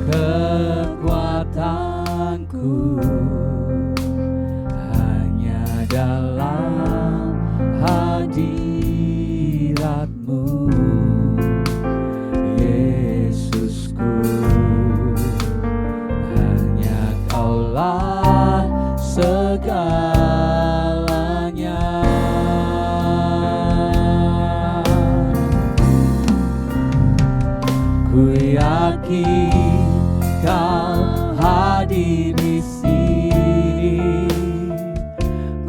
Kekuatanku hanya dalam hadirat-Mu, Yesusku. Hanya Kaulah segalanya. Ku yakin Kau hadir di sini,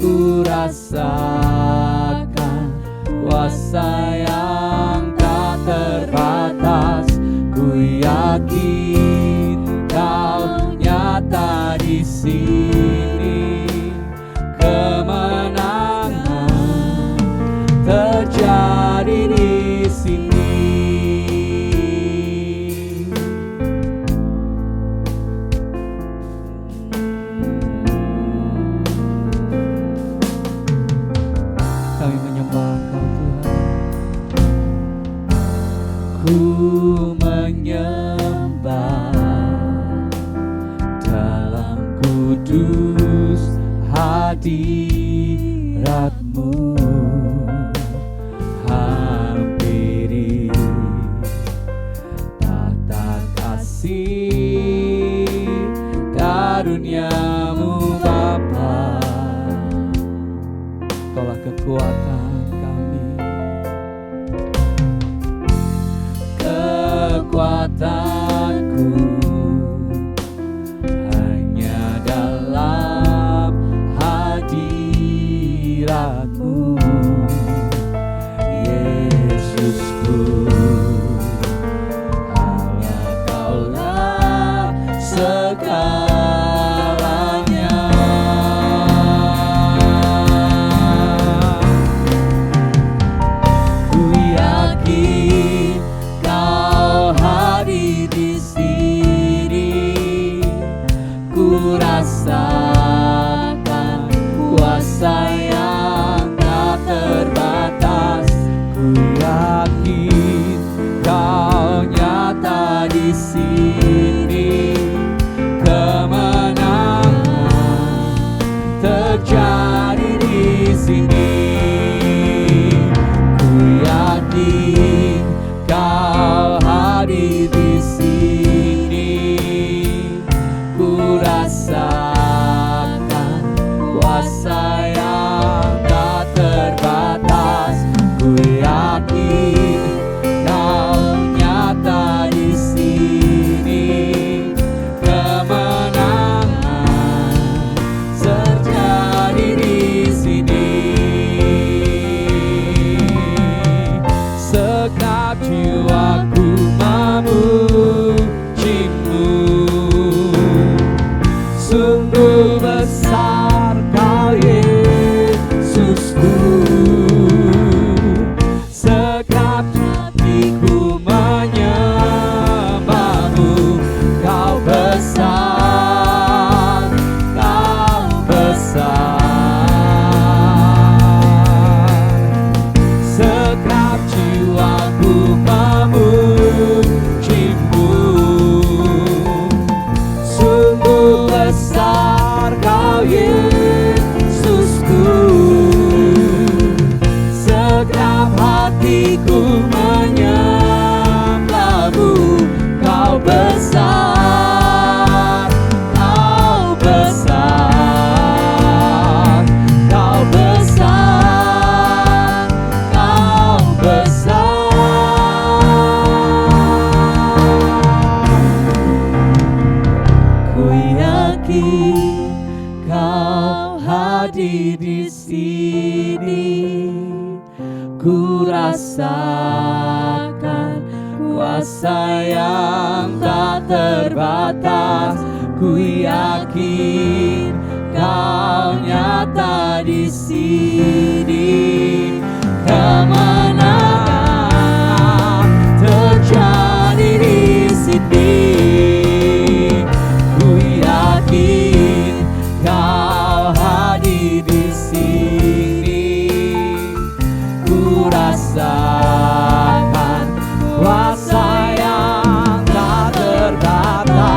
ku rasakan kuasa yang tak terbatas. Ku yakin Kau nyata di sini, kemenangan terjadi di sini. Kami menyembah Kau Tuhan. Ku menyembah dalam kudus hadirat-Mu. Hampiri tata kasih karunia-Mu Bapa. Kaulah kekuatan kami, kekuatanku hanya dalam hadirat-Mu, Yesusku. Hanya Kaulah segalanya. Ku yakin Kau hadir di sini, ku rasakan kuasa yang tak terbatas. Ku yakin Kau nyata di sini, kemenangan terjadi di sini. Ku yakin Kau hadir di sini, ku rasakan kuasa yang tak terbatas. Ku yakin Kau nyata di sini, kemenangan terjadi di sini. Sekejap jiwaku memuji-Mu, sungguh besar Kau Yesusku. Sekejap hatiku menyembah-Mu, Kau besar, Kau besar. Sekejap jiwaku memuji-Mu, sungguh besar Kau Yesusku. Sekejap hatiku menyembah-Mu, Kau besar, Kau besar, Kau besar, Kau besar. Ku yakin Kau hadir di sini, ku rasakan kuasa yang tak terbatas. Ku yakin Kau nyata di sini, kemenangan terjadi di sini. Ku yakin Kau hadir di sini, ku rasakan kuasa yang tak terbatas.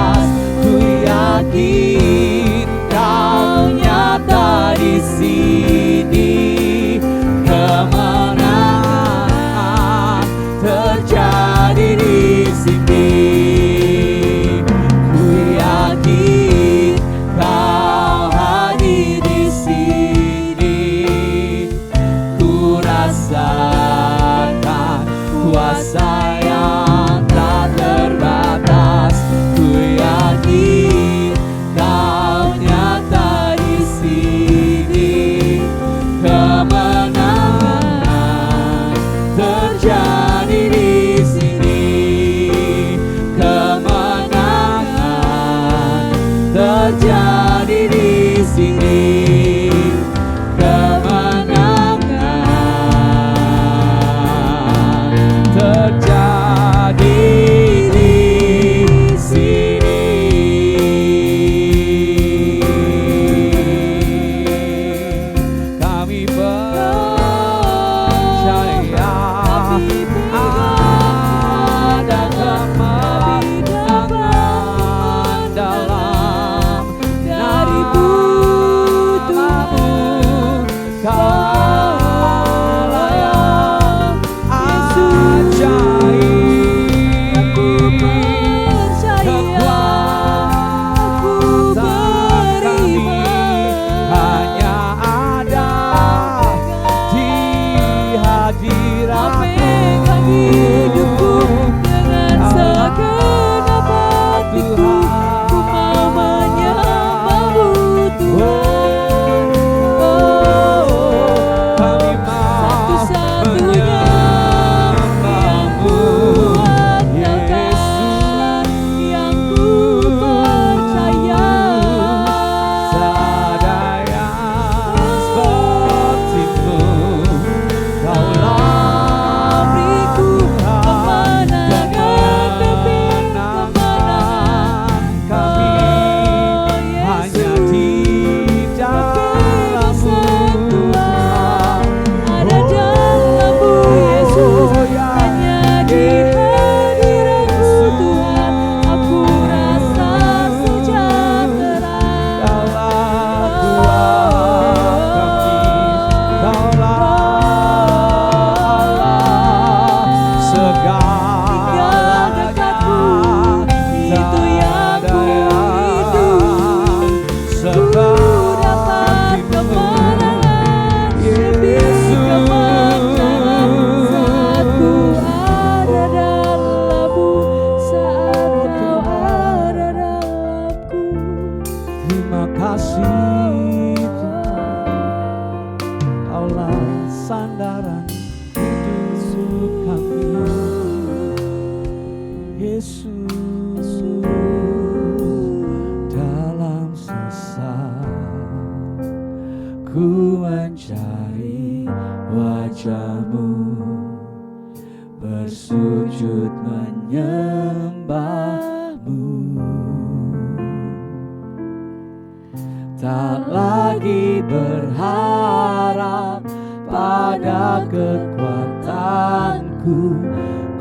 tak lagi berharap pada kekuatanku,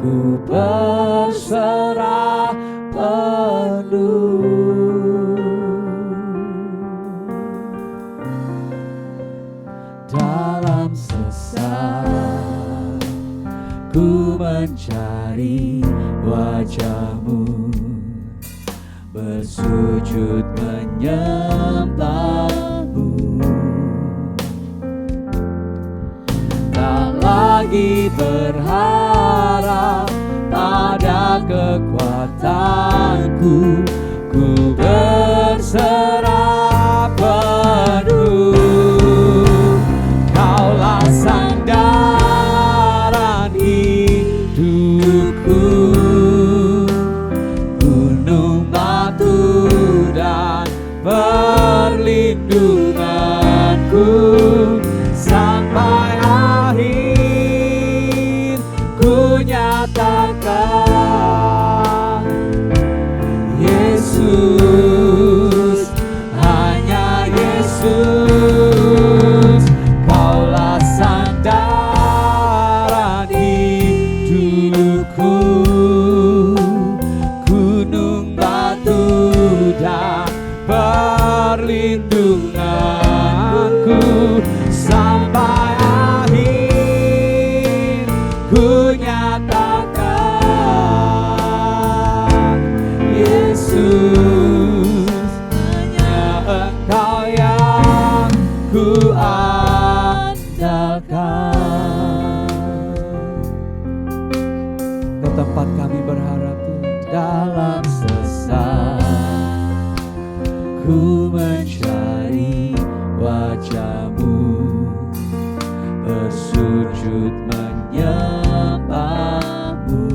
ku berserah penuh. Dalam sesat ku mencari wajah-Mu, bersujud menyembah-Mu. Tak lagi berharap pada kekuatanku, ku berserah penuh. Kaulah sandaran hidupku, gunung batu dan perlindunganku, sampai akhir ku nyatakan Yesus, hanya Yesus. Kaulah sandaran hidupku, gunung batu dan perlindunganku, sampai akhir ku nyatakan Yesus, hanya Engkau yang ku andalkan. Ke tempat kami berharap dalam sesat, ku mencari wajah-Mu, bersujud menyembah-Mu.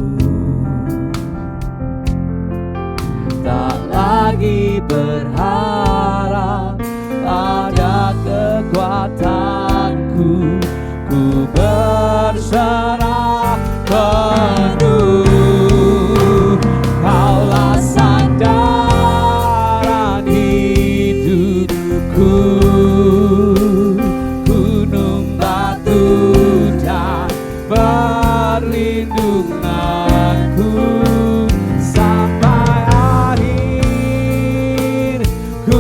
Tak lagi berharap pada kekuatanku, ku berserah penuh. Kaulah sandaran hidupku, gunung batu dan perlindunganku, sampai akhir ku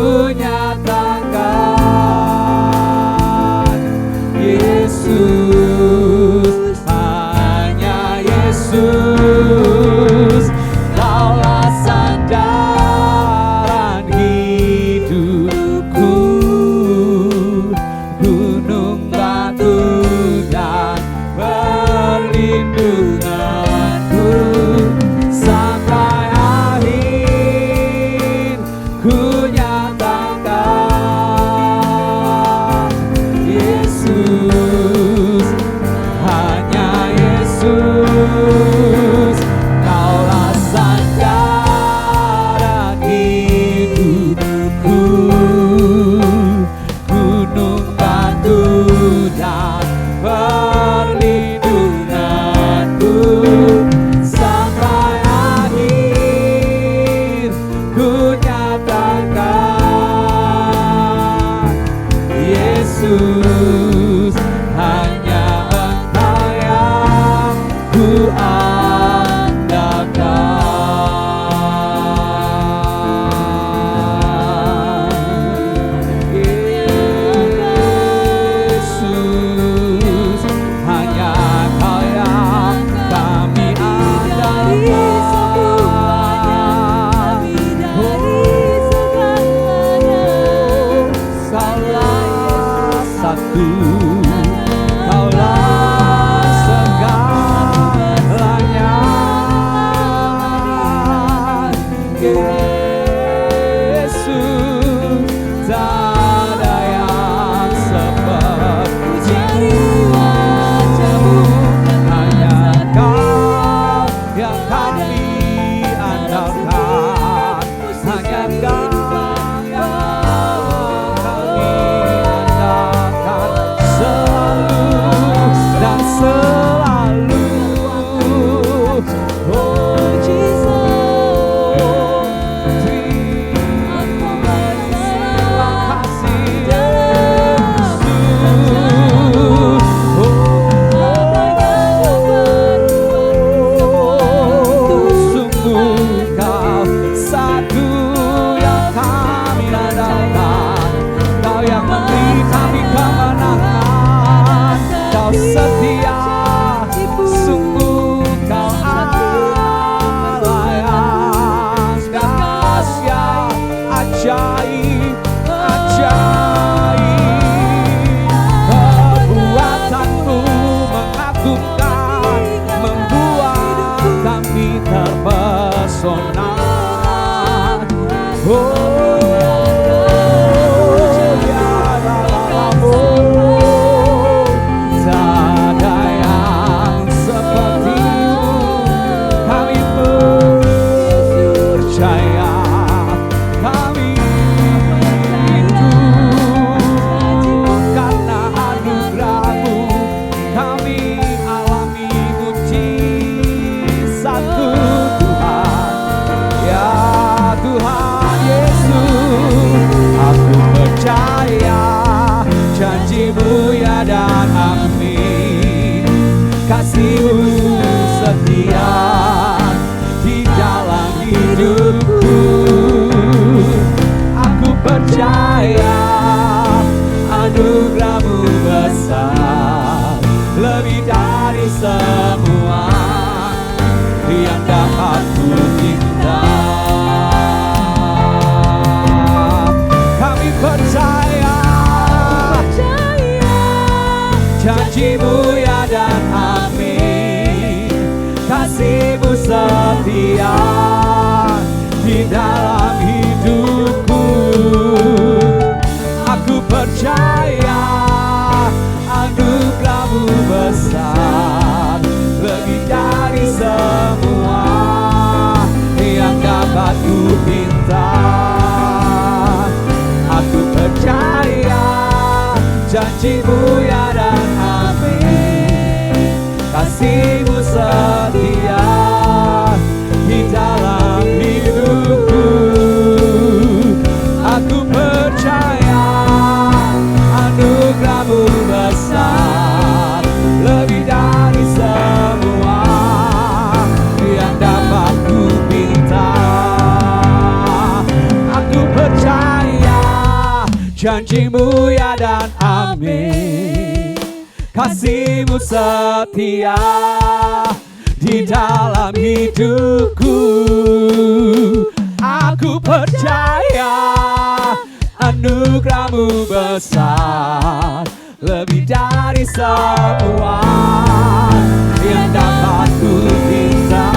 sesuatu yang kami andalkan. Kau yang memberi kami kemenangan. Kau setia, sungguh Kau Allah yang dahsyat, ajaib, ajaib. Perbuatanmu mengagumkan, membuat kami terpesona. Janjimu ya dan amin, kasih-Mu setia di dalam hidupku. Aku percaya anugerah-Mu besar, lebih dari semua yang dapat ku minta. Kami percaya janji-Mu ya dan amin, kasih-Mu setia di dalam hidupku. Aku percaya anugerah-Mu besar, lebih dari semua yang dapat ku minta. Aku percaya janji-Mu ya dan amin, kasih-Mu setia di dalam hidupku. Aku percaya anugerah-Mu besar, lebih dari semua yang dapat ku minta. Aku percaya janji-Mu ya dan amin, kasih-Mu setia di dalam hidupku. Aku percaya anugerah-Mu besar, lebih dari semua yang dapat ku minta.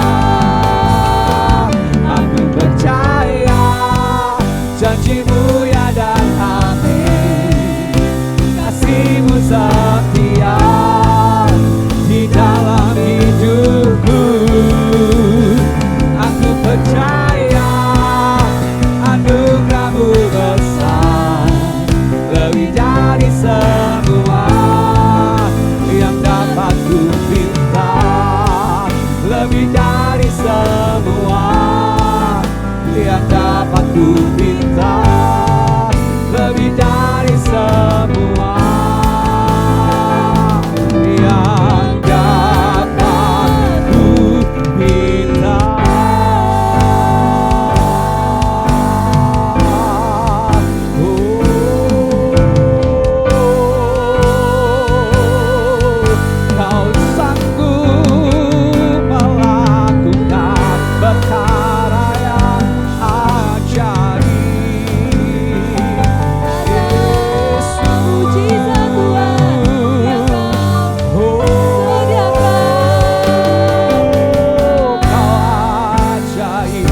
Aku percaya janji-Mu ya dan amin, kasih-Mu setia di dalam hidupku. Aku percaya anugerah-Mu besar, lebih dari semua yang dapat ku minta. Lebih dari semua yang dapat ku minta, lebih dari semua yang dapat ku minta. Kau sanggup melakukan perkara yang ajaib. Yesus, mujizat Tuhan yang Kau sediakan. Kau ajaib,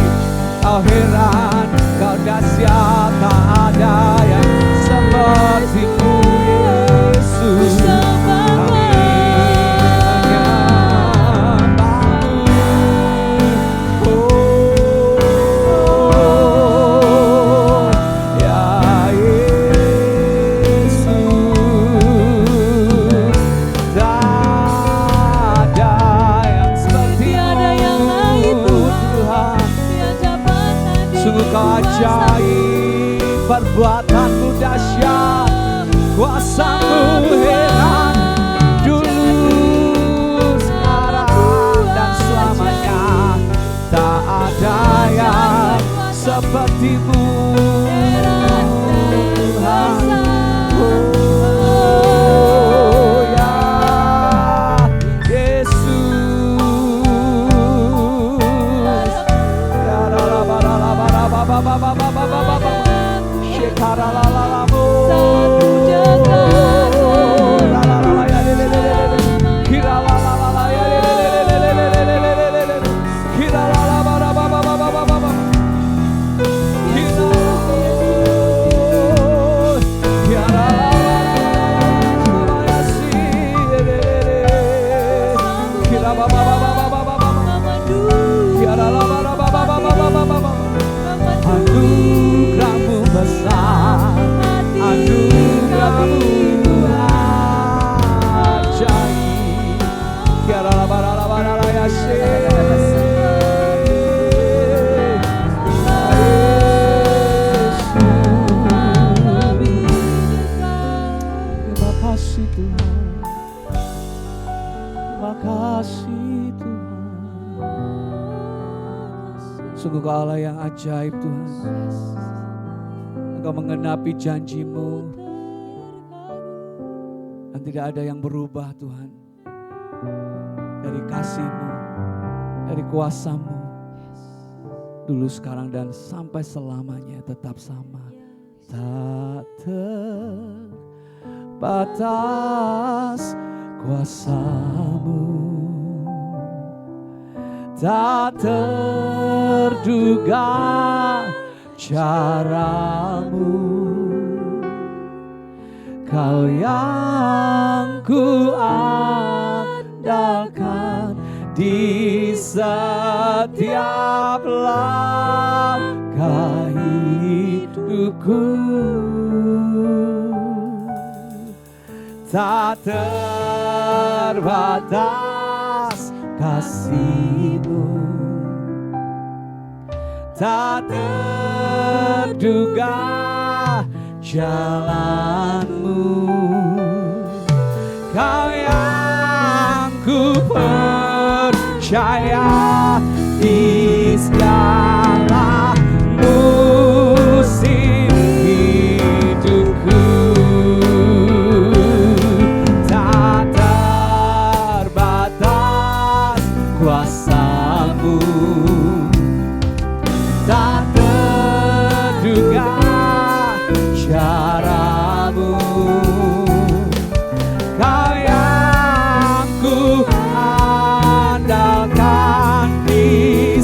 Kau heran, Kau dahsyat, tak ada yang seperti-Mu, Yesus. Kami menyembah-Mu, oh ya Yesus. Tak ada yang Tiada yang lain seperti-Mu, Tuhan Tuhan. yang dapat tandingi Sungguh Kau ajaib, perbuatan-Mu dahsyat, kuasa-Mu heran, dulu, sekarang, dan selamanya. Tak ada yang sepertimu Tuhan. Oh ya Yesus. Ya la la ba la la ba la ba ba ba ba ba ba ba ba ba. Shekara la la la bo. La la la la ya le le le le le. Kira la la la la ya le le le le le le le le le le. Kira la la ba la ba ba ba ba ba ba ba. Kira ya la la la ya si le le le. Kira ba ba ba ba ba ba ba ba. Kira la ba la ba ba ba ba ba ba ba. Anugerahmu besar, anugerahmu ajaib. Kiara la ba la ba la ya she. Terima kasih Tuhan, terima kasih Tuhan. Sungguh Kau Allah yang ajaib Tuhan. Engkau menggenapi janji-Mu dan tidak ada yang berubah Tuhan. Dari kasih-Mu, dari kuasa-Mu, dulu sekarang dan sampai selamanya tetap sama. Tak terbatas kuasa-Mu, tak terduga caramu. Kau yang ku andalkan di setiap langkah hidupku. Tak terbatas kasih-Mu, tak terduga jalan-Mu. Kau yang ku percaya di segala musim hidupku. Tak terbatas kuasa-Mu, tak terduga caramu. Kau yang ku andalkan di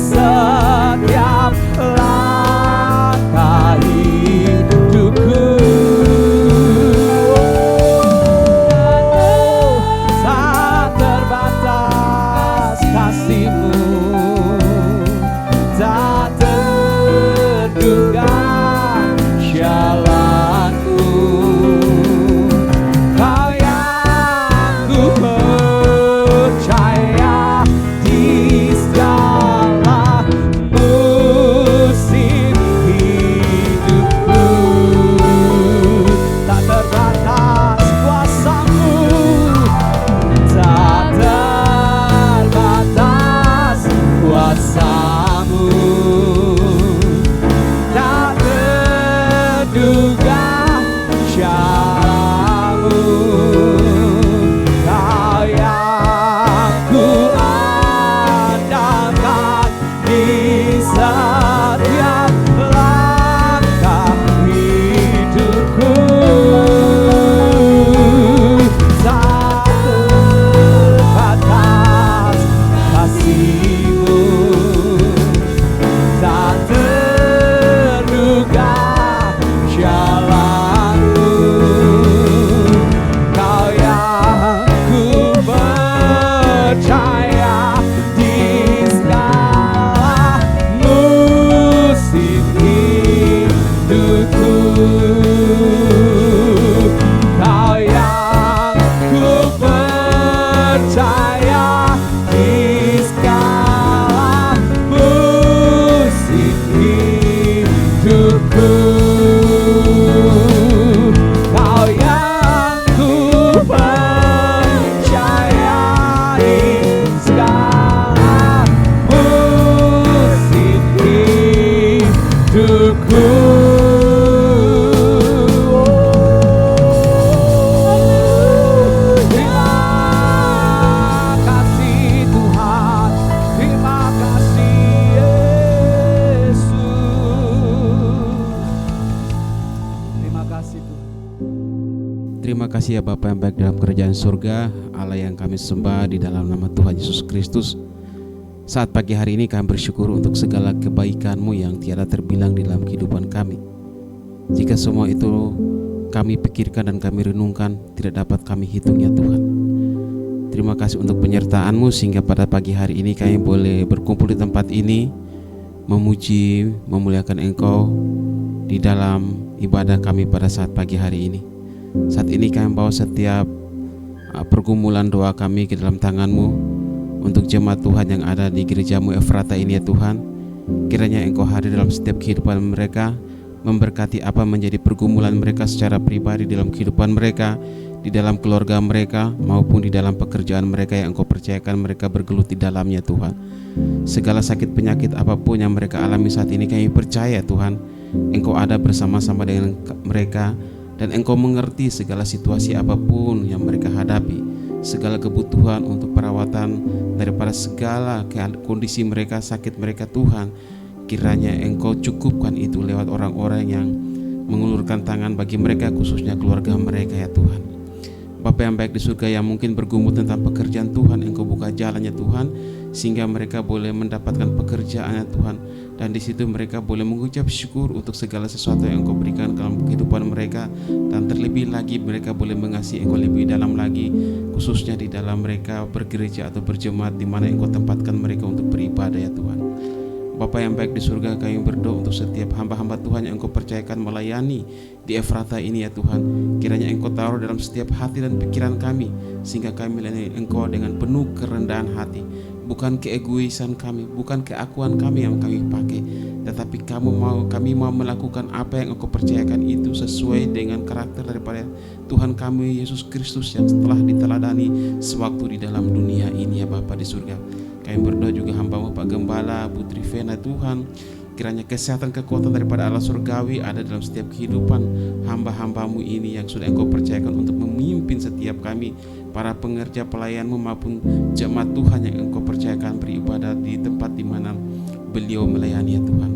Terima kasih ya Bapa yang baik dalam kerajaan surga, Allah yang kami sembah di dalam nama Tuhan Yesus Kristus. Saat pagi hari ini kami bersyukur untuk segala kebaikan-Mu yang tiada terbilang di dalam kehidupan kami. Jika semua itu kami pikirkan dan kami renungkan, tidak dapat kami hitung ya Tuhan. Terima kasih untuk penyertaan-Mu sehingga pada pagi hari ini kami boleh berkumpul di tempat ini, memuji, memuliakan Engkau di dalam ibadah kami pada saat pagi hari ini. Saat ini kami bawa setiap pergumulan doa kami ke dalam tangan-Mu untuk jemaat Tuhan yang ada di gereja-Mu Efrata ini ya Tuhan. Kiranya Engkau hadir dalam setiap kehidupan mereka, memberkati apa menjadi pergumulan mereka secara pribadi dalam kehidupan mereka, di dalam keluarga mereka, maupun di dalam pekerjaan mereka yang Engkau percayakan mereka bergelut di dalamnya Tuhan. Segala sakit penyakit apapun yang mereka alami saat ini, kami percaya Tuhan Engkau ada bersama-sama dengan mereka, dan Engkau mengerti segala situasi apapun yang mereka hadapi, segala kebutuhan untuk perawatan daripada segala kondisi mereka, sakit mereka Tuhan. Kiranya Engkau cukupkan itu lewat orang-orang yang mengulurkan tangan bagi mereka, khususnya keluarga mereka ya Tuhan. Bapa yang baik di surga yang mungkin bergumul tentang pekerjaan Tuhan, Engkau buka jalannya Tuhan, sehingga mereka boleh mendapatkan pekerjaannya Tuhan. Dan di situ mereka boleh mengucap syukur untuk segala sesuatu yang Engkau berikan dalam kehidupan mereka. Dan terlebih lagi mereka boleh mengasihi Engkau lebih dalam lagi, khususnya di dalam mereka bergereja atau berjemaat di mana Engkau tempatkan mereka untuk beribadah ya Tuhan. Bapa yang baik di surga, kami berdoa untuk setiap hamba-hamba Tuhan yang Engkau percayakan melayani di Efrata ini ya Tuhan. Kiranya Engkau taruh dalam setiap hati dan pikiran kami, sehingga kami melayani Engkau dengan penuh kerendahan hati. Bukan keegoisan kami, bukan keakuan kami yang kami pakai, tetapi kami mau melakukan apa yang Engkau percayakan itu sesuai dengan karakter daripada Tuhan kami Yesus Kristus yang telah diteladani sewaktu di dalam dunia ini ya Bapa di surga. Kami berdoa juga hamba-Mu Pak Gembala, Putri Vena Tuhan. Kiranya kesehatan kekuatan daripada Allah surgawi ada dalam setiap kehidupan hamba-hamba-Mu ini yang sudah Engkau percayakan untuk memimpin setiap kami, para pengerja pelayan-Mu maupun jemaat Tuhan yang Engkau percayakan beribadah di tempat di mana beliau melayani ya Tuhan.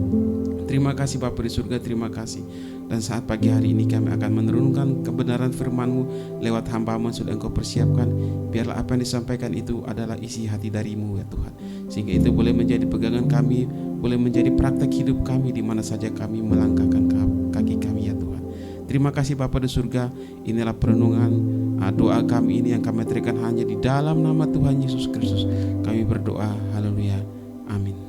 Terima kasih Bapa di surga, terima kasih. Dan saat pagi hari ini kami akan menurunkan kebenaran firman-Mu lewat hamba-Mu yang sudah Engkau persiapkan. Biarlah apa yang disampaikan itu adalah isi hati dari-Mu ya Tuhan, sehingga itu boleh menjadi pegangan kami, boleh menjadi praktek hidup kami di mana saja kami melangkahkan kaki kami ya Tuhan. Terima kasih Bapa di surga. Inilah perenungan doa kami ini yang kami terikan hanya di dalam nama Tuhan Yesus Kristus. Kami berdoa, haleluya, amin.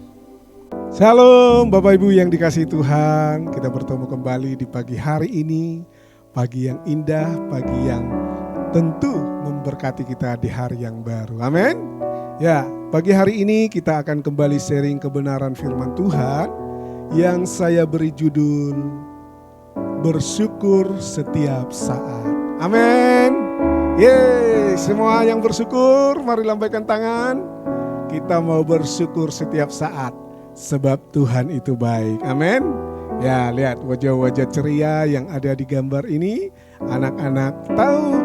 Shalom Bapak Ibu yang dikasihi Tuhan, kita bertemu kembali di pagi hari ini. Pagi yang indah, pagi yang tentu memberkati kita di hari yang baru, amin. Ya, pagi hari ini kita akan kembali sharing kebenaran firman Tuhan yang saya beri judul Bersyukur Setiap Saat, amin. Yeay, semua yang bersyukur mari lambaikan tangan. Kita mau bersyukur setiap saat, sebab Tuhan itu baik, amin. Ya, lihat wajah-wajah ceria yang ada di gambar ini. Anak-anak tahu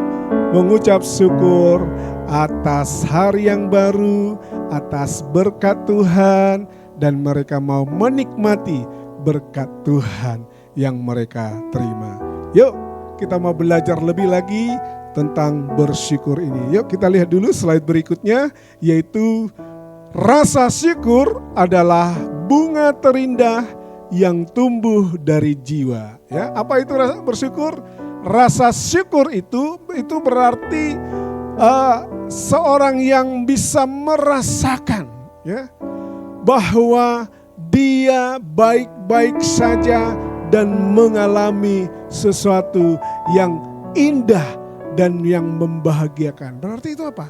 mengucap syukur atas hari yang baru, atas berkat Tuhan, dan mereka mau menikmati berkat Tuhan yang mereka terima. Yuk, kita mau belajar lebih lagi tentang bersyukur ini. Yuk kita lihat dulu slide berikutnya, yaitu rasa syukur adalah bunga terindah yang tumbuh dari jiwa. Ya, apa itu rasa bersyukur? Rasa syukur itu berarti seorang yang bisa merasakan ya bahwa dia baik-baik saja dan mengalami sesuatu yang indah dan yang membahagiakan. Berarti itu apa?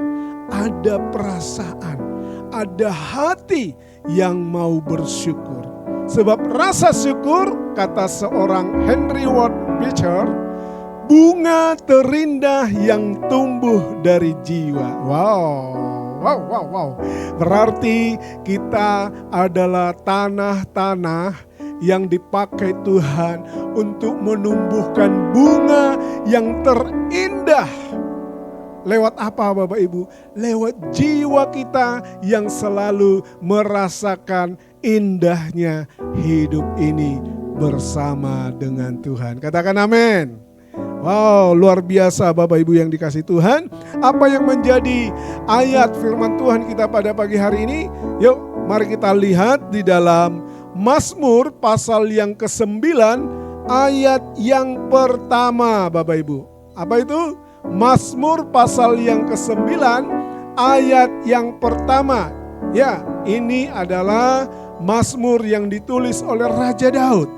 Ada perasaan, ada hati yang mau bersyukur. Sebab rasa syukur, kata seorang Henry Ward Beecher, bunga terindah yang tumbuh dari jiwa. Wow. Berarti kita adalah tanah-tanah yang dipakai Tuhan untuk menumbuhkan bunga yang terindah. Lewat apa Bapak Ibu? Lewat jiwa kita yang selalu merasakan indahnya hidup ini bersama dengan Tuhan. Katakan amin. Wow, luar biasa Bapak Ibu yang dikasih Tuhan. Apa yang menjadi ayat firman Tuhan kita pada pagi hari ini? Yuk, mari kita lihat di dalam Mazmur pasal yang ke-9 ayat yang pertama Bapak Ibu. Apa itu? Mazmur pasal yang ke-9 ayat yang pertama. Ya, ini adalah Mazmur yang ditulis oleh Raja Daud.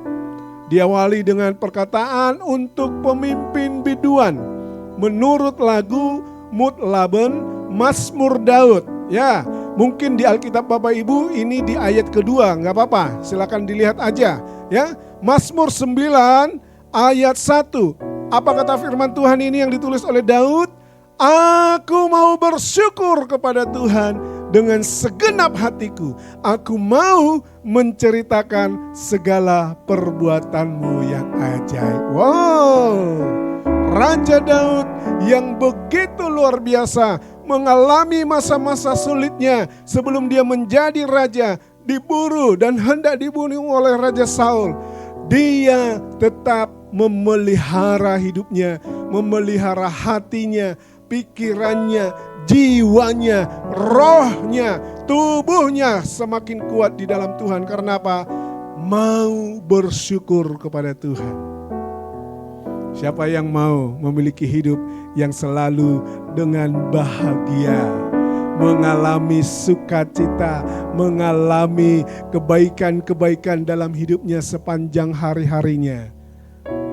Diawali dengan perkataan untuk pemimpin biduan. Menurut lagu Mutlaben Mazmur Daud. Ya, mungkin di Alkitab Bapak Ibu ini di ayat kedua, nggak apa-apa. Silakan dilihat aja. Ya, Mazmur 9 ayat 1. Apa kata firman Tuhan ini yang ditulis oleh Daud? Aku mau bersyukur kepada Tuhan dengan segenap hatiku. Aku mau menceritakan segala perbuatanmu yang ajaib. Wow, Raja Daud yang begitu luar biasa mengalami masa-masa sulitnya sebelum dia menjadi raja, diburu dan hendak dibunuh oleh Raja Saul. Dia tetap memelihara hidupnya, memelihara hatinya, pikirannya, jiwanya, rohnya, tubuhnya semakin kuat di dalam Tuhan. Karena apa? Mau bersyukur kepada Tuhan. Siapa yang mau memiliki hidup yang selalu dengan bahagia, mengalami sukacita, mengalami kebaikan-kebaikan dalam hidupnya sepanjang hari-harinya?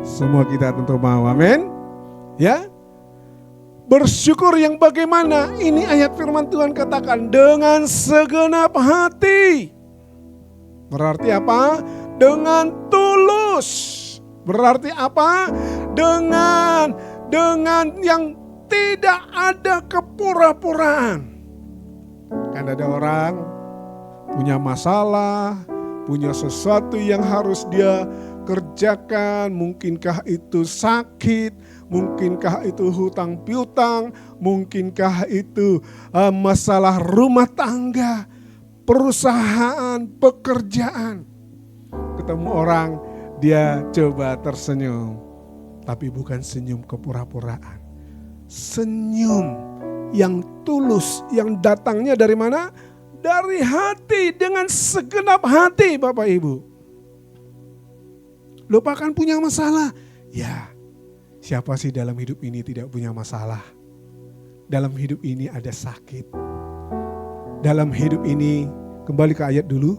Semua kita tentu mau, amin. Ya, bersyukur yang bagaimana? Ini ayat firman Tuhan katakan dengan segenap hati. Berarti apa? Dengan tulus. Berarti apa? Dengan yang tidak ada kepura-puraan. Kan ada orang punya masalah, punya sesuatu yang harus dia kerjakan, mungkinkah itu sakit, mungkinkah itu hutang piutang, mungkinkah itu masalah rumah tangga, perusahaan, pekerjaan. Ketemu orang, dia coba tersenyum, tapi bukan senyum kepura-puraan. Senyum yang tulus, yang datangnya dari mana? Dari hati, dengan segenap hati Bapak Ibu. Lupakan punya masalah. Ya, siapa sih dalam hidup ini tidak punya masalah? Dalam hidup ini ada sakit. Dalam hidup ini, kembali ke ayat dulu,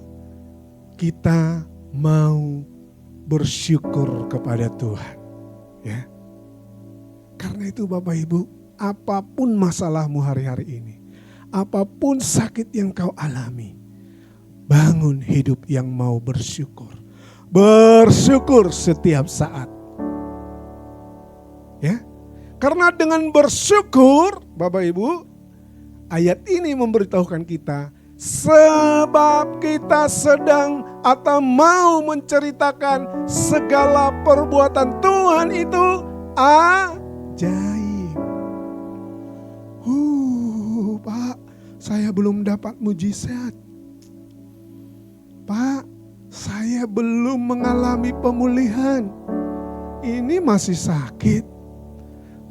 kita mau bersyukur kepada Tuhan. Ya. Karena itu Bapak Ibu, apapun masalahmu hari-hari ini, apapun sakit yang kau alami, bangun hidup yang mau bersyukur. Bersyukur setiap saat. Ya. Karena dengan bersyukur, Bapak Ibu, ayat ini memberitahukan kita, sebab kita sedang atau mau menceritakan segala perbuatan Tuhan itu ajaib. Pak, saya belum dapat mujizat. Pak, saya belum mengalami pemulihan. Ini masih sakit.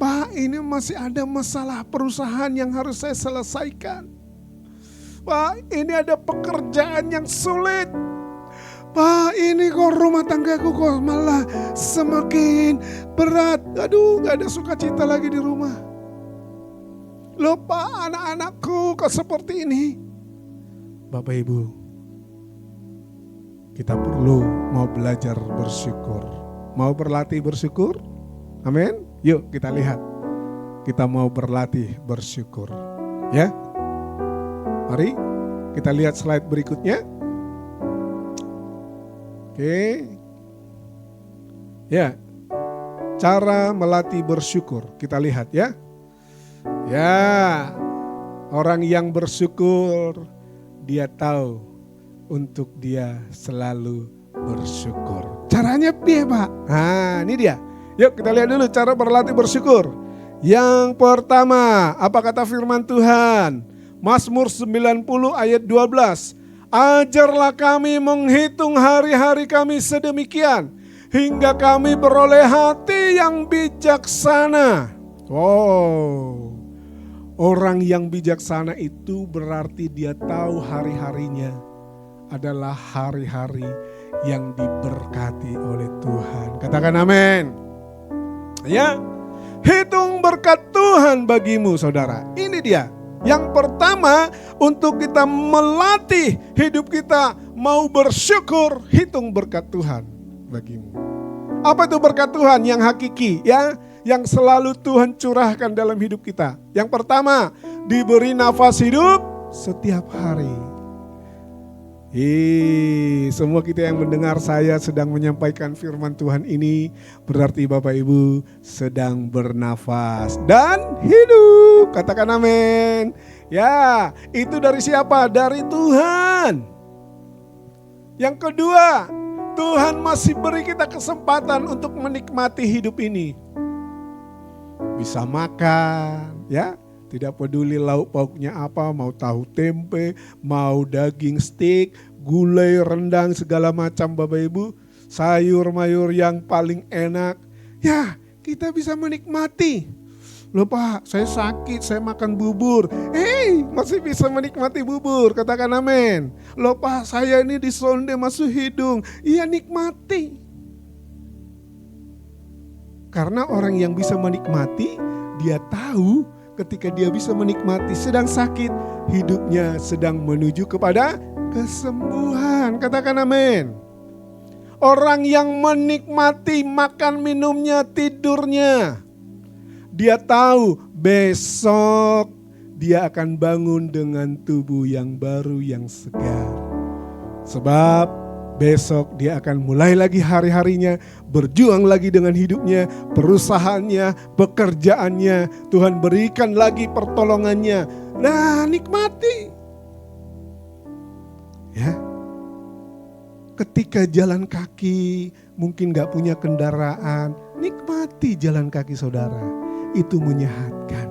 Pak, ini masih ada masalah perusahaan yang harus saya selesaikan. Pak, ini ada pekerjaan yang sulit. Pak, ini kok rumah tanggaku kok malah semakin berat. Aduh, gak ada sukacita lagi di rumah. Loh Pak, anak-anakku kok seperti ini. Bapak Ibu, kita perlu mau belajar bersyukur. Mau berlatih bersyukur? Amin. Yuk kita lihat. Kita mau berlatih bersyukur. Ya. Mari kita lihat slide berikutnya. Oke. Ya. Cara melatih bersyukur. Kita lihat ya. Ya. Orang yang bersyukur, dia tahu untuk dia selalu bersyukur. Caranya piye, Pak? Nah, ini dia. Yuk kita lihat dulu cara berlatih bersyukur. Yang pertama, apa kata firman Tuhan? Mazmur 90 ayat 12. Ajarlah kami menghitung hari-hari kami sedemikian, hingga kami beroleh hati yang bijaksana. Wow. Orang yang bijaksana itu berarti dia tahu hari-harinya adalah hari-hari yang diberkati oleh Tuhan. Katakan amin. Ya, hitung berkat Tuhan bagimu, saudara. Ini dia. Yang pertama, untuk kita melatih hidup kita mau bersyukur, hitung berkat Tuhan bagimu. Apa itu berkat Tuhan yang hakiki, ya? Yang selalu Tuhan curahkan dalam hidup kita. Yang pertama, diberi nafas hidup setiap hari. Semua kita yang mendengar saya sedang menyampaikan firman Tuhan ini, berarti Bapak Ibu sedang bernafas dan hidup. Katakan amin. Ya, itu dari siapa? Dari Tuhan. Yang kedua, Tuhan masih beri kita kesempatan untuk menikmati hidup ini. Bisa makan, ya. Tidak peduli lauk pauknya apa, mau tahu tempe, mau daging steak, gulai, rendang, segala macam Bapak Ibu. Sayur-mayur yang paling enak. Ya, kita bisa menikmati. Loh Pak, saya sakit, saya makan bubur. Masih bisa menikmati bubur, katakan amin. Loh Pak, saya ini disonde masuk hidung. Iya, nikmati. Karena orang yang bisa menikmati, dia tahu ketika dia bisa menikmati sedang sakit, hidupnya sedang menuju kepada kesembuhan. Katakan amin. Orang yang menikmati makan minumnya, tidurnya, dia tahu besok dia akan bangun dengan tubuh yang baru, yang segar. Sebab besok dia akan mulai lagi hari-harinya, berjuang lagi dengan hidupnya, perusahaannya, pekerjaannya. Tuhan berikan lagi pertolongannya. Nah, nikmati. Ya. Ketika jalan kaki, mungkin gak punya kendaraan, nikmati jalan kaki saudara. Itu menyehatkan.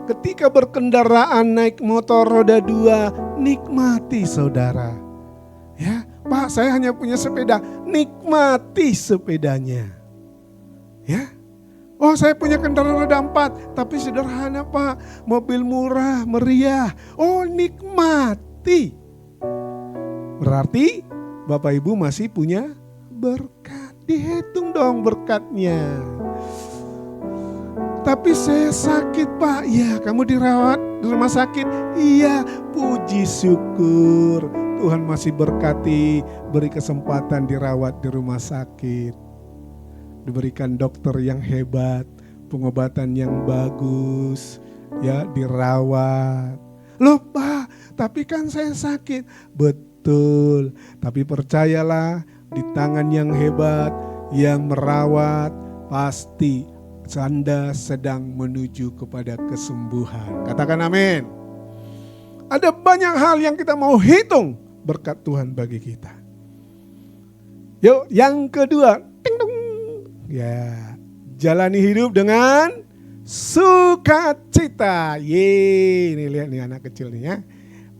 Ketika berkendaraan naik motor roda 2, nikmati saudara. Ya. Pak, saya hanya punya sepeda, nikmati sepedanya. Ya. Oh, saya punya kendaraan roda 4, tapi sederhana Pak, mobil murah, meriah. Oh, nikmati. Berarti Bapak Ibu masih punya berkat. Dihitung dong berkatnya. Tapi saya sakit Pak. Ya, kamu dirawat di rumah sakit. Iya, puji syukur. Tuhan masih berkati, beri kesempatan dirawat di rumah sakit. Diberikan dokter yang hebat, pengobatan yang bagus, ya, dirawat. Loh Pak, tapi kan saya sakit. Betul, tapi percayalah di tangan yang hebat, yang merawat, pasti Anda sedang menuju kepada kesembuhan. Katakan amin. Ada banyak hal yang kita mau hitung berkat Tuhan bagi kita. Yuk, yang kedua, ting dong. Ya, jalani hidup dengan sukacita. Ini lihat nih anak kecil nih ya.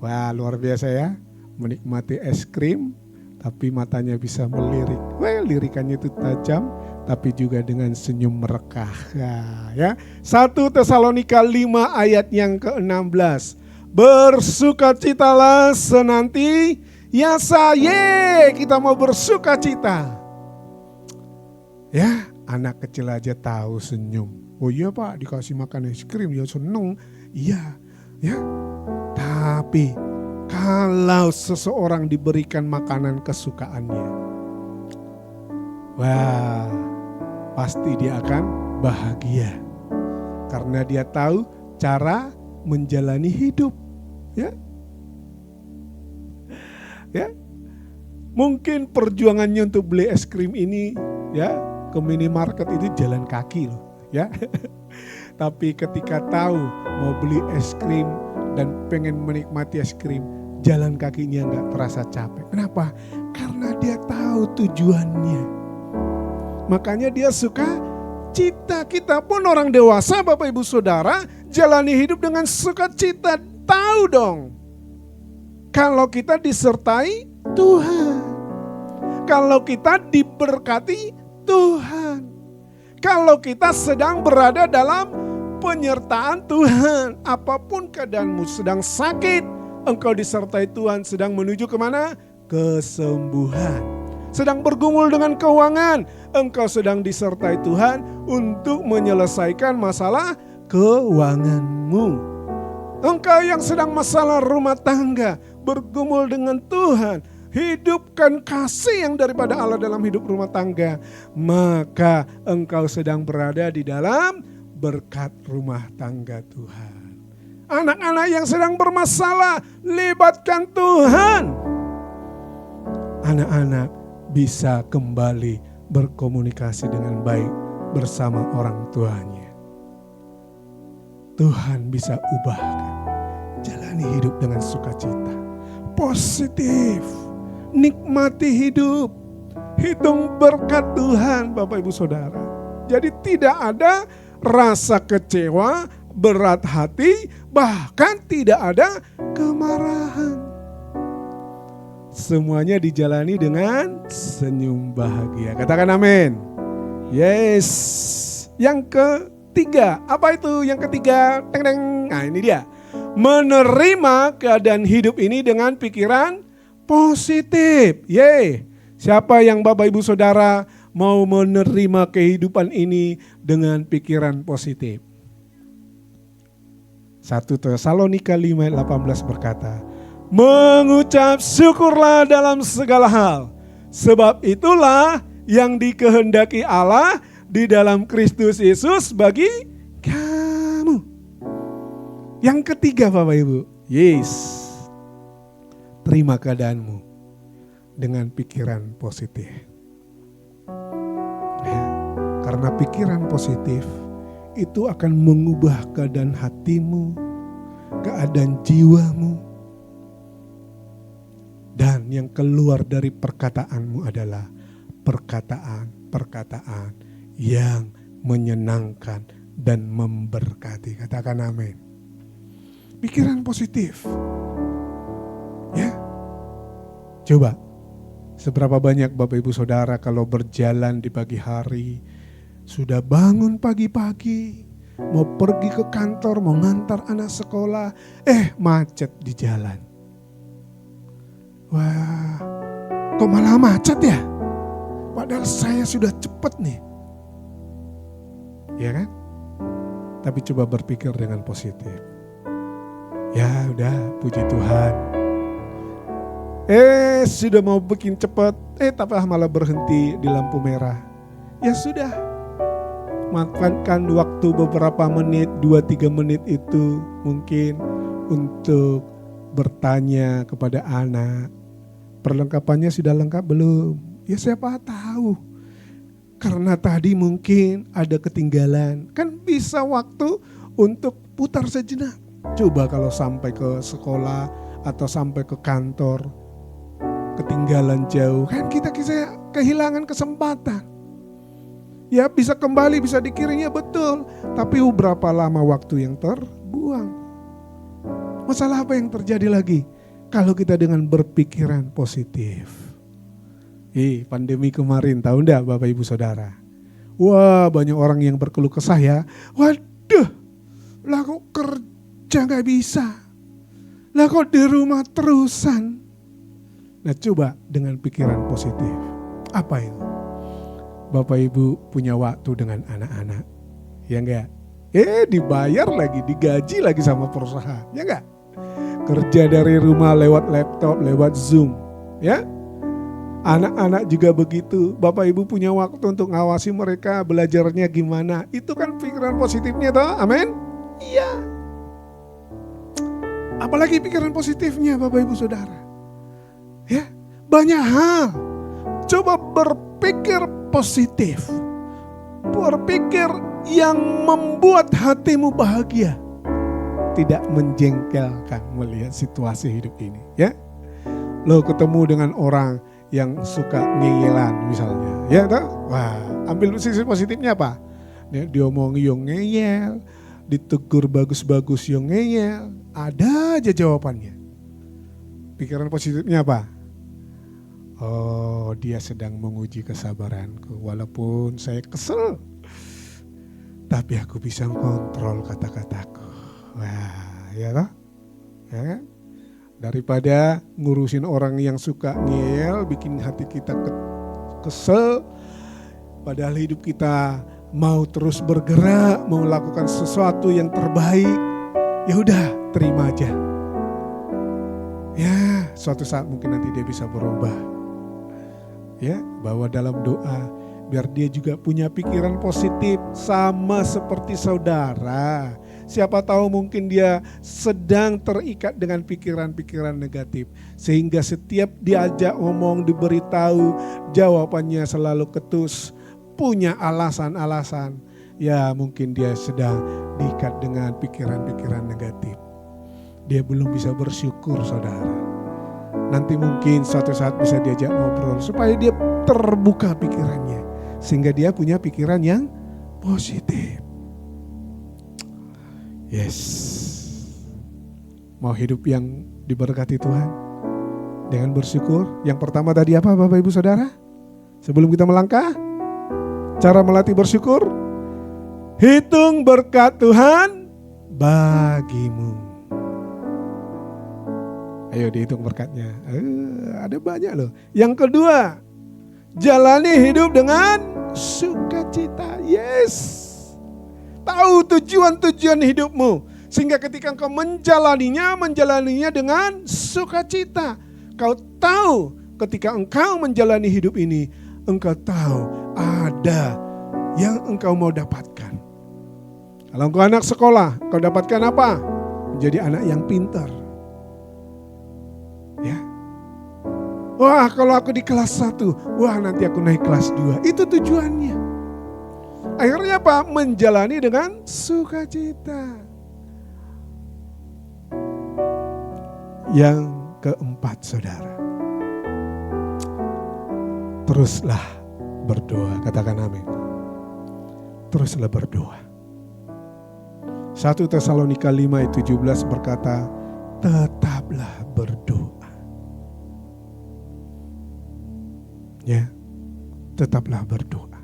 Wah, luar biasa ya. Menikmati es krim, tapi matanya bisa melirik. Wah, lirikannya itu tajam, tapi juga dengan senyum merekah. Ya. 1 Tesalonika 5 ayat yang ke-16. Bersukacitalah senantiasa. Kita mau bersukacita. Ya, anak kecil aja tahu senyum. Oh iya Pak, dikasih makan es krim ya seneng. Iya, ya. Tapi kalau seseorang diberikan makanan kesukaannya, wah, pasti dia akan bahagia. Karena dia tahu cara menjalani hidup, ya. Ya. Mungkin perjuangannya untuk beli es krim ini, ya, ke minimarket itu jalan kaki loh, ya. Tapi ketika tahu mau beli es krim dan pengen menikmati es krim, jalan kakinya nggak terasa capek. Kenapa? Karena dia tahu tujuannya. Makanya dia suka cita. Kita pun orang dewasa Bapak Ibu Saudara, jalani hidup dengan sukacita. Tahu dong, kalau kita disertai Tuhan, kalau kita diberkati Tuhan, kalau kita sedang berada dalam penyertaan Tuhan. Apapun keadaanmu, sedang sakit, engkau disertai Tuhan. Sedang menuju kemana? Kesembuhan. Sedang bergumul dengan keuangan, engkau sedang disertai Tuhan untuk menyelesaikan masalah keuanganmu. Engkau yang sedang masalah rumah tangga, bergumul dengan Tuhan, hidupkan kasih yang daripada Allah dalam hidup rumah tangga, maka engkau sedang berada di dalam berkat rumah tangga Tuhan. Anak-anak yang sedang bermasalah, libatkan Tuhan. Anak-anak bisa kembali berkomunikasi dengan baik bersama orang tuanya. Tuhan bisa ubahkan. Jalani hidup dengan sukacita. Positif. Nikmati hidup. Hitung berkat Tuhan Bapak Ibu Saudara. Jadi tidak ada rasa kecewa, berat hati, bahkan tidak ada kemarahan. Semuanya dijalani dengan senyum bahagia. Katakan amin. Yes. Yang ketiga, apa itu yang ketiga? Teng teng. Nah ini dia. Menerima keadaan hidup ini dengan pikiran positif. Yeay. Siapa yang Bapak Ibu Saudara mau menerima kehidupan ini dengan pikiran positif? 1 Tesalonika 5:18 berkata, mengucap syukurlah dalam segala hal, sebab itulah yang dikehendaki Allah di dalam Kristus Yesus bagi kamu. Yang ketiga Bapak Ibu, yes, terima keadaanmu dengan pikiran positif. Karena pikiran positif itu akan mengubah keadaan hatimu, keadaan jiwamu. Dan yang keluar dari perkataanmu adalah perkataan-perkataan yang menyenangkan dan memberkati. Katakan amin. Pikiran positif. Ya. Coba, seberapa banyak Bapak Ibu Saudara kalau berjalan di pagi hari, sudah bangun pagi-pagi, mau pergi ke kantor, mau ngantar anak sekolah, macet di jalan. Wah, kok malah macet ya? Padahal saya sudah cepet nih. Ya kan? Tapi coba berpikir dengan positif. Ya udah, puji Tuhan. Sudah mau bikin cepet, tapi malah berhenti di lampu merah. Ya sudah, manfaatkan waktu beberapa menit, 2-3 menit itu mungkin untuk bertanya kepada anak. Perlengkapannya sudah lengkap belum? Ya siapa tahu. Karena tadi mungkin ada ketinggalan. Kan bisa waktu untuk putar sejenak. Coba kalau sampai ke sekolah atau sampai ke kantor, ketinggalan jauh. Kan kita kehilangan kesempatan. Ya bisa kembali, bisa dikirimnya betul. Tapi berapa lama waktu yang terbuang. Masalah apa yang terjadi lagi? Kalau kita dengan berpikiran positif. Pandemi kemarin tahu enggak Bapak Ibu Saudara? Wah banyak orang yang berkeluh kesah ya. Waduh, lah kok kerja gak bisa? Lah kok di rumah terusan? Nah coba dengan pikiran positif. Apa itu? Bapak Ibu punya waktu dengan anak-anak. Ya enggak? Dibayar lagi, digaji lagi sama perusahaan. Ya enggak? Kerja dari rumah lewat laptop, lewat Zoom, ya. Anak-anak juga begitu. Bapak Ibu punya waktu untuk ngawasi mereka belajarnya gimana. Itu kan pikiran positifnya toh, amin? Iya. Apalagi pikiran positifnya Bapak Ibu Saudara. Ya, banyak hal. Coba berpikir positif. Berpikir yang membuat hatimu bahagia. Tidak menjengkelkan melihat situasi hidup ini, ya. Lo ketemu dengan orang yang suka ngeyelan misalnya, ya toh? Wah, ambil sisi positifnya apa? Diomong yang ngeyel, ditegur bagus-bagus yang ngeyel, ada aja jawabannya. Pikiran positifnya apa? Oh, dia sedang menguji kesabaranku. Walaupun saya kesel, tapi aku bisa kontrol kata-kataku. Wah, ya toh? Ya kan? Daripada ngurusin orang yang suka ngeyel, bikin hati kita kesel, padahal hidup kita mau terus bergerak, mau melakukan sesuatu yang terbaik, ya udah terima aja. Ya, suatu saat mungkin nanti dia bisa berubah. Ya, bawa dalam doa biar dia juga punya pikiran positif sama seperti saudara. Siapa tahu mungkin dia sedang terikat dengan pikiran-pikiran negatif. Sehingga setiap diajak ngomong, diberitahu, jawabannya selalu ketus. Punya alasan-alasan. Ya mungkin dia sedang diikat dengan pikiran-pikiran negatif. Dia belum bisa bersyukur saudara. Nanti mungkin suatu saat bisa diajak ngobrol supaya dia terbuka pikirannya. Sehingga dia punya pikiran yang positif. Yes. Mau hidup yang diberkati Tuhan dengan bersyukur. Yang pertama tadi apa Bapak Ibu Saudara? Sebelum kita melangkah, cara melatih bersyukur, hitung berkat Tuhan bagimu. Ayo dihitung berkatnya. Ada banyak loh. Yang kedua, jalani hidup dengan sukacita. Yes. Tahu tujuan-tujuan hidupmu. Sehingga ketika engkau menjalaninya dengan sukacita. Kau tahu ketika engkau menjalani hidup ini, engkau tahu ada yang engkau mau dapatkan. Kalau engkau anak sekolah, kau dapatkan apa? Menjadi anak yang pintar. Ya. Wah, kalau aku di kelas 1, wah nanti aku naik kelas 2. Itu tujuannya. Akhirnya apa? Menjalani dengan sukacita. Yang keempat saudara, teruslah berdoa. Katakan amin. Teruslah berdoa. 1 Tesalonika 5:17 berkata, tetaplah berdoa. Ya, tetaplah berdoa.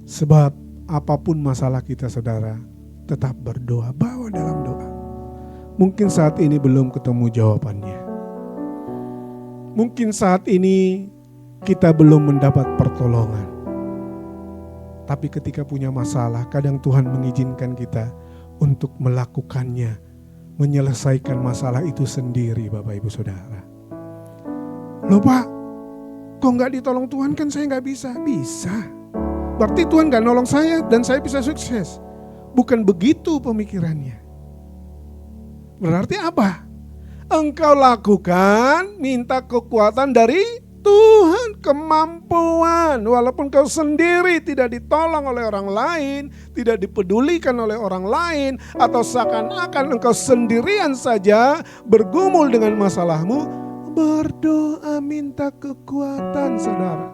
Sebab apapun masalah kita saudara, tetap berdoa, bawa dalam doa. Mungkin saat ini belum ketemu jawabannya. Mungkin saat ini kita belum mendapat pertolongan. Tapi ketika punya masalah, kadang Tuhan mengizinkan kita untuk melakukannya, menyelesaikan masalah itu sendiri Bapak Ibu Saudara. Loh Pak, kok gak ditolong Tuhan? Kan saya gak bisa. Bisa. Berarti Tuhan gak nolong saya dan saya bisa sukses. Bukan begitu pemikirannya. Berarti apa? Engkau lakukan, minta kekuatan dari Tuhan, kemampuan. Walaupun kau sendiri tidak ditolong oleh orang lain, tidak dipedulikan oleh orang lain, atau seakan-akan engkau sendirian saja bergumul dengan masalahmu, berdoa minta kekuatan saudara.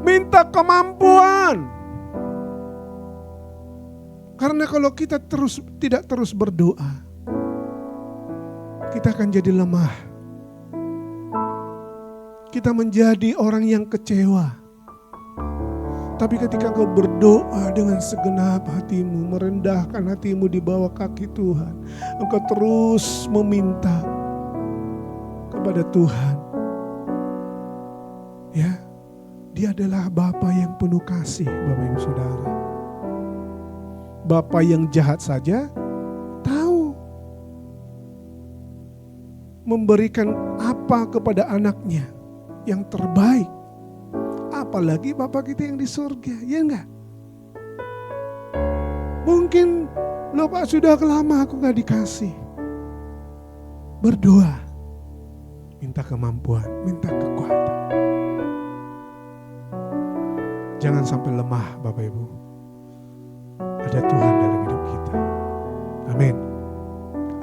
Minta kemampuan. Karena kalau kita tidak terus berdoa, kita akan jadi lemah. Kita menjadi orang yang kecewa. Tapi ketika kau berdoa dengan segenap hatimu, merendahkan hatimu di bawah kaki Tuhan, engkau terus meminta kepada Tuhan. Ya, Dia adalah Bapa yang penuh kasih, Bapak Ibu Saudara. Bapa yang jahat saja tahu memberikan apa kepada anaknya yang terbaik. Apalagi Bapa kita yang di surga, ya enggak? Mungkin loh Pak, sudah lama aku gak dikasih. Berdoa, minta kemampuan, minta kekuatan. Jangan sampai lemah Bapak Ibu. Ada Tuhan dalam hidup kita. Amin.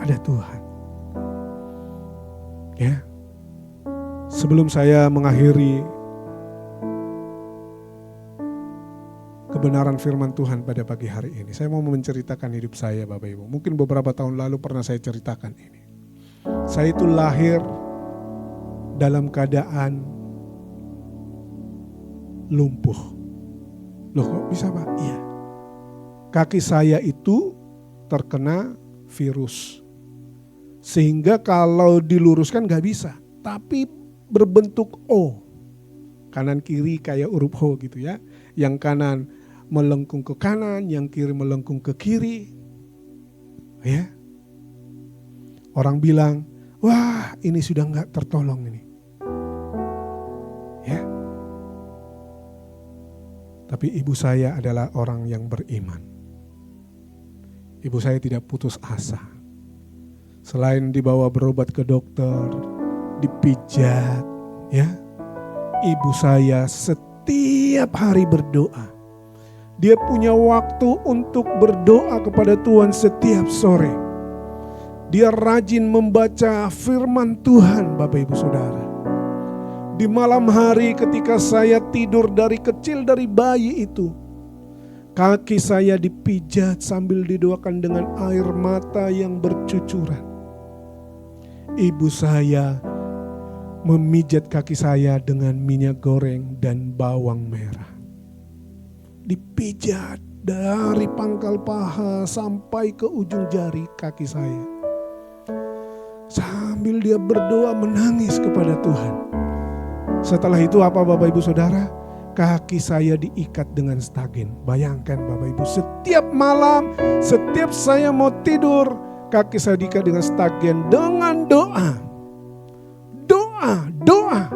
Ada Tuhan. Ya. Sebelum saya mengakhiri kebenaran firman Tuhan pada pagi hari ini, saya mau menceritakan hidup saya, Bapak Ibu. Mungkin beberapa tahun lalu pernah saya ceritakan ini. Saya itu lahir dalam keadaan lumpuh. Loh kok bisa Pak? Iya. Kaki saya itu terkena virus. Sehingga kalau diluruskan gak bisa. Tapi berbentuk O. Kanan kiri kayak huruf O gitu ya. Yang kanan melengkung ke kanan, yang kiri melengkung ke kiri. Ya. Orang bilang, wah ini sudah gak tertolong ini. Ya. Tapi ibu saya adalah orang yang beriman. Ibu saya tidak putus asa. Selain dibawa berobat ke dokter, dipijat, ya. Ibu saya setiap hari berdoa. Dia punya waktu untuk berdoa kepada Tuhan setiap sore. Dia rajin membaca firman Tuhan, Bapak Ibu Saudara. Di malam hari ketika saya tidur dari kecil, dari bayi itu, kaki saya dipijat sambil didoakan dengan air mata yang bercucuran. Ibu saya memijat kaki saya dengan minyak goreng dan bawang merah. Dipijat dari pangkal paha sampai ke ujung jari kaki saya. Sambil dia berdoa menangis kepada Tuhan. Setelah itu apa Bapak Ibu Saudara? Kaki saya diikat dengan stagen. Bayangkan Bapak Ibu, setiap malam, setiap saya mau tidur, kaki saya diikat dengan stagen dengan doa. Doa.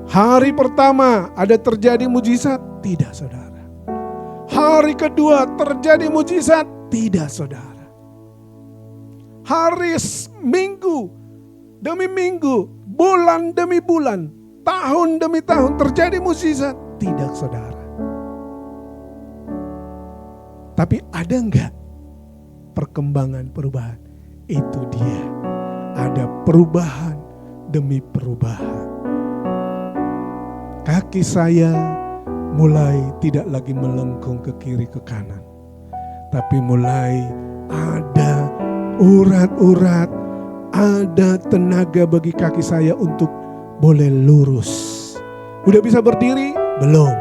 Hari pertama ada terjadi mujizat? Tidak saudara. Hari kedua terjadi mujizat? Tidak saudara. Hari minggu demi minggu, bulan demi bulan, tahun demi tahun terjadi mujizat? Tidak saudara. Tapi ada enggak perkembangan perubahan? Itu dia. Ada perubahan demi perubahan. Kaki saya mulai tidak lagi melengkung ke kiri ke kanan. Tapi mulai ada urat-urat, ada tenaga bagi kaki saya untuk boleh lurus. Udah bisa berdiri? Belum.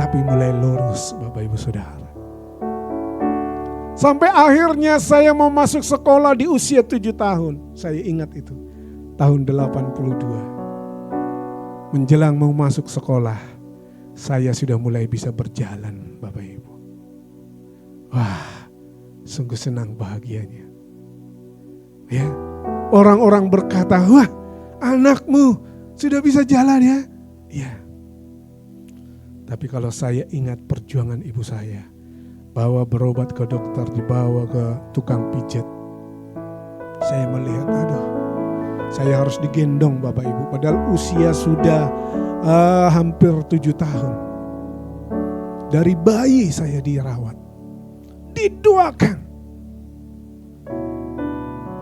Tapi mulai lurus Bapak Ibu Saudara. Sampai akhirnya saya mau masuk sekolah di usia 7 tahun. Saya ingat itu. Tahun 82. Menjelang mau masuk sekolah, saya sudah mulai bisa berjalan Bapak Ibu. Wah, sungguh senang bahagianya. Ya, orang-orang berkata, wah anakmu sudah bisa jalan ya. Ya. Tapi kalau saya ingat perjuangan ibu saya, bawa berobat ke dokter, dibawa ke tukang pijat, saya melihat, aduh, saya harus digendong Bapak Ibu. Padahal usia sudah hampir 7 tahun. Dari bayi saya dirawat, didoakan.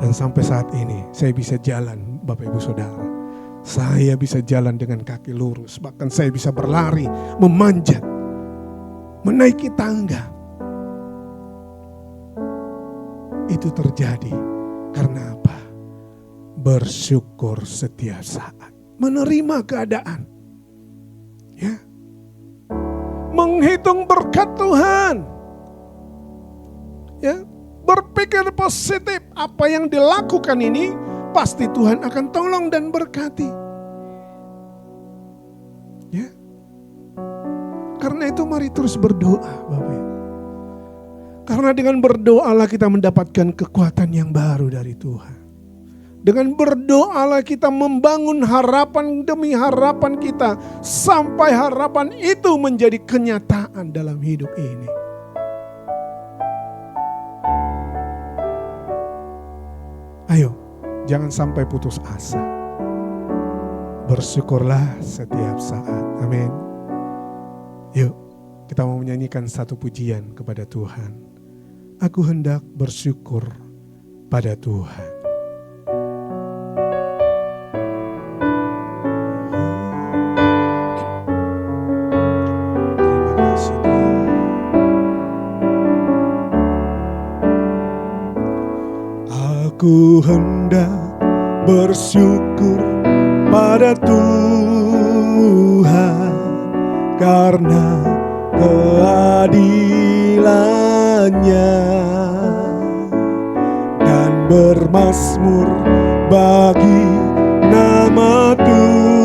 Dan sampai saat ini saya bisa jalan Bapak Ibu Saudara. Saya bisa jalan dengan kaki lurus. Bahkan saya bisa berlari, memanjat, menaiki tangga. Itu terjadi karena apa? Bersyukur setiap saat. Menerima keadaan. Ya. Menghitung berkat Tuhan. Ya. Berpikir positif. Apa yang dilakukan ini pasti Tuhan akan tolong dan berkati. Ya. Karena itu mari terus berdoa Bapak Ibu. Karena dengan berdoalah kita mendapatkan kekuatan yang baru dari Tuhan. Dengan berdoalah kita membangun harapan demi harapan kita. Sampai harapan itu menjadi kenyataan dalam hidup ini. Ayo, jangan sampai putus asa. Bersyukurlah setiap saat. Amin. Yuk, kita mau menyanyikan satu pujian kepada Tuhan. Aku hendak bersyukur pada Tuhan. Terima kasih Tuhan. Aku hendak bersyukur pada Tuhan karena keadilannya dan bermazmur bagi nama Tuhan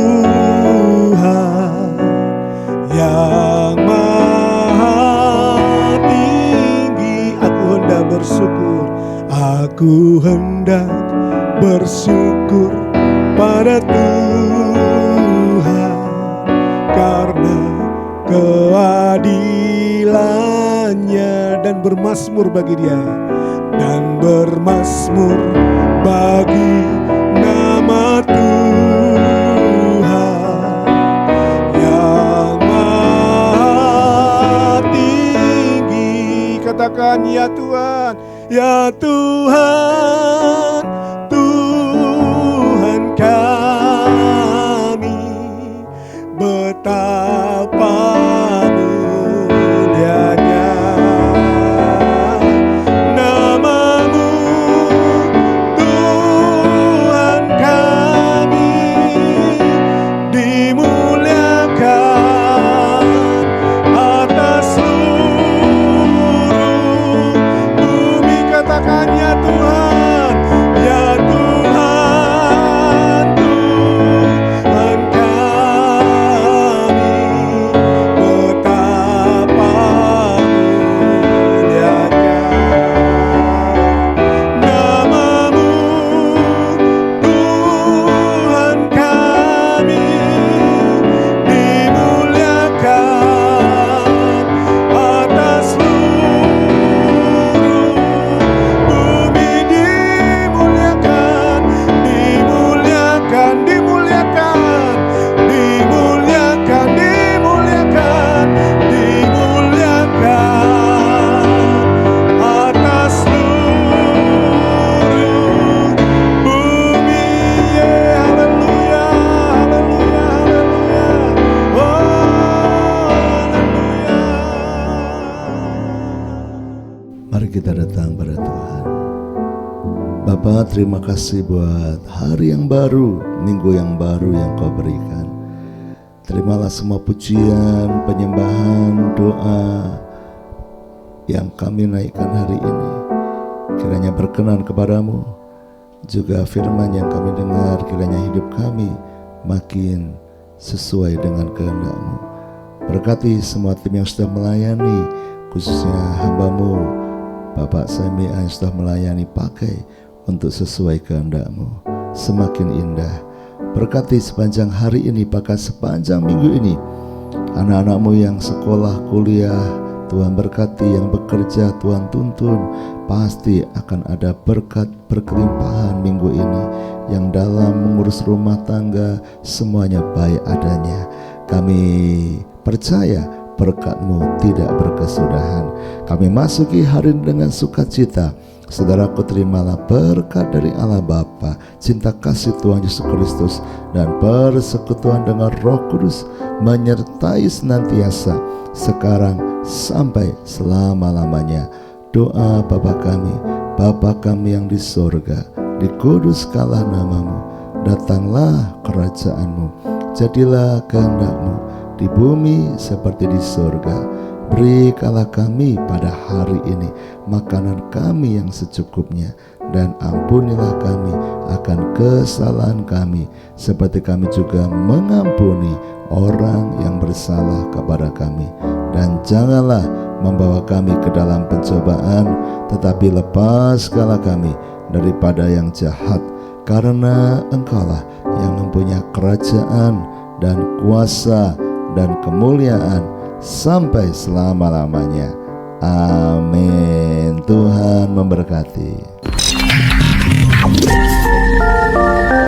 yang maha tinggi. Aku hendak bersyukur pada Tuhan karena keadilannya dan bermazmur bagi Dia dan bermazmur bagi nama Tuhan yang maha tinggi. Katakan ya Tuhan, ya Tuhan, Tuhan kami, betapa mulianya namamu, Tuhan kami, dimuliakan atas seluruh bumi. Katakan ya Tuhan, ya Tuhan, Tuhan kami, betapa mulianya namamu, Tuhan kami, dimuliakan atas seluruh bumi. Dimuliakan, dimuliakan, dimuliakan, dimuliakan, dimuliakan, dimuliakan atas seluruh bumi. Haleluya, haleluya, haleluya. Oh, haleluya. Mari kita datang pada Tuhan. Bapa, terima kasih buat hari yang baru, minggu yang baru yang Kau berikan. Terimalah semua pujian, penyembahan, doa yang kami naikkan hari ini. Kiranya berkenan kepadamu. Juga firman yang kami dengar, kiranya hidup kami makin sesuai dengan kehendak-Mu. Berkati semua tim yang sudah melayani, khususnya hamba-Mu Bapak Semi yang sudah melayani, pakai untuk sesuai kehendak-Mu. Semakin indah. Berkati sepanjang hari ini, bahkan sepanjang minggu ini, anak-anak-Mu yang sekolah, kuliah, Tuhan berkati, yang bekerja Tuhan tuntun. Pasti akan ada berkat berkelimpahan minggu ini. Yang dalam mengurus rumah tangga, semuanya baik adanya. Kami percaya berkat-Mu tidak berkesudahan. Kami masuki hari ini dengan sukacita. Saudaraku, terimalah berkat dari Allah Bapa, cinta kasih Tuhan Yesus Kristus, dan persekutuan dengan Roh Kudus menyertai senantiasa sekarang sampai selama-lamanya. Doa Bapa kami yang di sorga, dikuduskanlah namamu, datanglah kerajaan-Mu, jadilah kehendak-Mu di bumi seperti di sorga. Berikanlah kami pada hari ini makanan kami yang secukupnya, dan ampunilah kami akan kesalahan kami, seperti kami juga mengampuni orang yang bersalah kepada kami. Dan janganlah membawa kami ke dalam pencobaan, tetapi lepaskanlah kami daripada yang jahat, karena Engkaulah yang mempunyai kerajaan dan kuasa dan kemuliaan sampai selama-lamanya. Amin. Tuhan memberkati.